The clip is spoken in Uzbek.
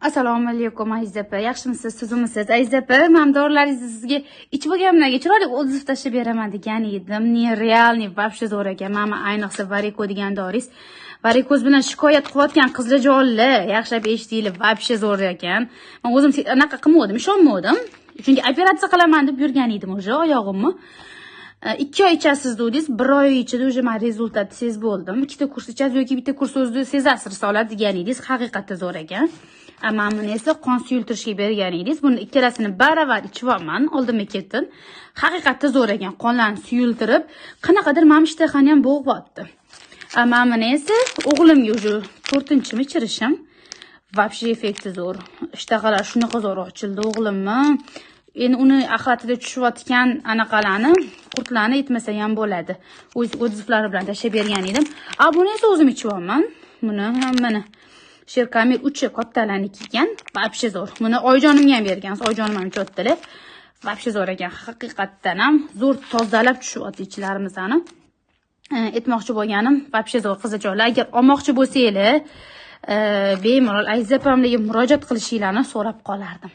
Assalomu alaykum Aziza opa, yaxshimisiz, sizimisiz? Aziza opa, men dorilaringizni sizga ichib olganimdan chiroyli o'zib tashlab beraman degan edim. Нереальный, вообще zo'r ekan. Mana ayniqsa variko degan doringiz. Varikoz bilan shikoyat qilayotgan qizlarjonlar, yaxshilab eshitinglar, вообще zo'r ekan. Men o'zim anaqa qilmadim, ishonmadim. Chunki operatsiya qilaman deb yurgan edim o'sha oyog'imni. 2 oy ichasiz dedingiz, 1 oy ichida o'sha men rezultat sezib bo'ldim. Ikkita kurs ichasiz yoki bitta kurs o'zida sezasiz risolat degan edingiz, haqiqatda zo'r ekan. Amma buni esa qon suyultirishga bergan edingiz. Buni ikkalasini baravar ichibman, oldimga ketdim. Haqiqatda zo'r ekan, qonlarni suyultirib, qanaqadir men ishtahani ham bo'g'yapti. Amma buni esa o'g'limga o'sha 4-mi ichirishim. Вообще effekti zo'r. Ishtahalar shunaqa zo'r ochildi o'g'limni. Endi uni axlatida tushayotgan anaqalarni, qurtlarni yetmasa ham bo'ladi. O'z o'dziflari bilan tashlab bergan edim. Buni esa o'zim ichyapman. Buni hammani Sherkamil 3 kattalarniki ekan, вообще zo'r. Buni oyijonimga ham bergansiz, oyijonim ham ichyaptilar. Вообще zo'r ekan, haqiqatdan ham zo'r tozalab tushyapti ichlarimizni. Aytmoqchi bo'lganim, вообще zo'r qiziqlar. Agar olmoqchi bo'lsanglar, bemalol Aziza opamlarga murojaat qilishinglarni so'rab qolardim.